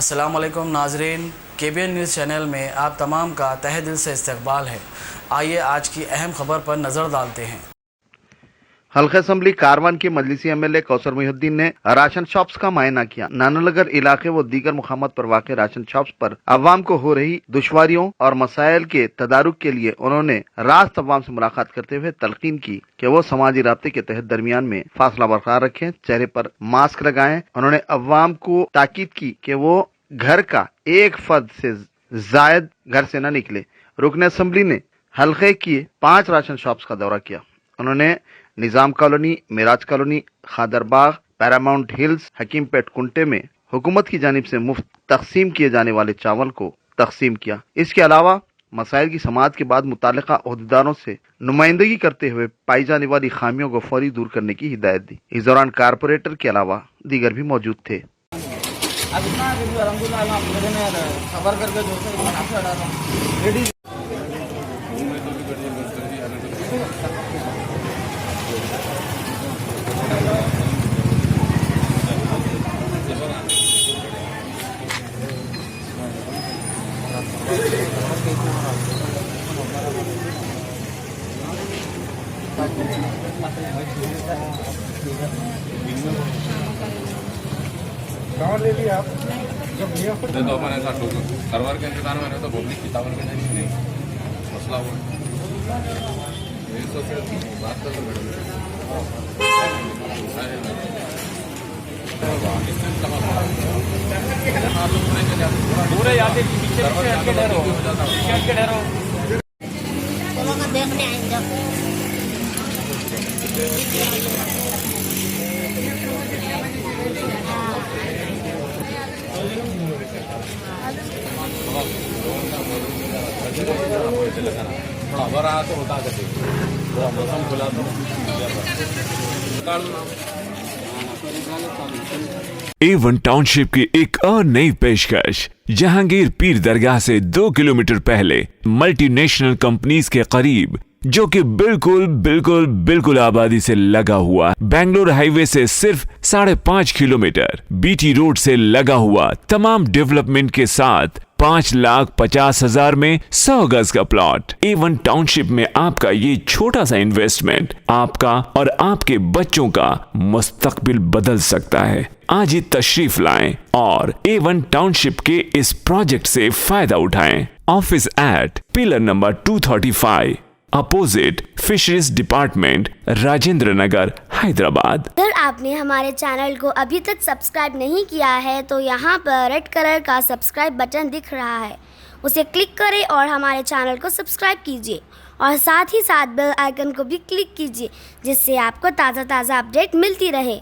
अस्सलाम वालेकुम नाजरीन, KBN न्यूज़ चैनल में आप तमाम का तहे दिल से इस्तकबाल है। आइए आज की अहम खबर पर नज़र डालते हैं। हल्का असम्बली कारवान के मजलिसी MLA कौसर मुहिउद्दीन ने राशन शॉप्स का मुआयना किया। नानानगर इलाके व दीगर मुकामात पर वाक़ राशन शॉप्स पर अवाम को हो रही दुश्वारियों और मसाइल के तदारुक के लिए उन्होंने रास्त अवाम से मुलाकात करते हुए तलकीन की कि वो समाजी राब्ते के तहत दरमियान में फासला बरकरार रखें, चेहरे पर मास्क लगाएं। उन्होंने अवाम को ताकीद की कि वो घर का एक फर्द से जायद घर से न निकले। रुकन असम्बली ने हल्के की 5 राशन शॉप्स का दौरा किया। उन्होंने Nizam Colony, Miraj Colony, Khadarbagh, Paramount Hills, Hakimpet Kunte में हुकूमत की जानिब से मुफ्त तकसीम किए जाने वाले चावल को तकसीम किया। इसके अलावा मसाइल की समाअत के बाद मुतालिका ओहदेदारों से नुमाइंदगी करते हुए पाई जाने वाली खामियों को फौरी दूर करने की हिदायत दी। इस दौरान कारपोरेटर के अलावा दीगर भी मौजूद थे। ले लिया आप जब लिया तो अपन ऐसा सरवर के इंतजार में तो पब्लिक की टावर के नहीं मसला हुआ बात कर पूरे याद पीछे देखने आएंगे। थोड़ा बड़ा तो होता है, थोड़ा मौसम खुला तो A1 टाउनशिप की एक और नई पेशकश। जहांगीर पीर दरगाह से 2 किलोमीटर पहले मल्टीनेशनल कंपनीज के करीब, जो कि बिल्कुल आबादी से लगा हुआ, बेंगलोर हाईवे से सिर्फ 5.5 किलोमीटर, BT रोड से लगा हुआ, तमाम डेवलपमेंट के साथ 5,50,000 में 100 गज का प्लॉट। A1 टाउनशिप में आपका ये छोटा सा इन्वेस्टमेंट आपका और आपके बच्चों का मुस्तकबिल बदल सकता है। आज ही तशरीफ लाएं और A1 टाउनशिप के इस प्रोजेक्ट से फायदा उठाएं। Office at pillar number 235 opposite fisheries department, Rajendra Nagar, Hyderabad. अगर आपने हमारे चैनल को अभी तक सब्सक्राइब नहीं किया है तो यहाँ पर रेड कलर का सब्सक्राइब बटन दिख रहा है, उसे क्लिक करें और हमारे चैनल को सब्सक्राइब कीजिए और साथ ही साथ बेल आइकन को भी क्लिक कीजिए, जिससे आपको ताज़ा अपडेट मिलती रहे।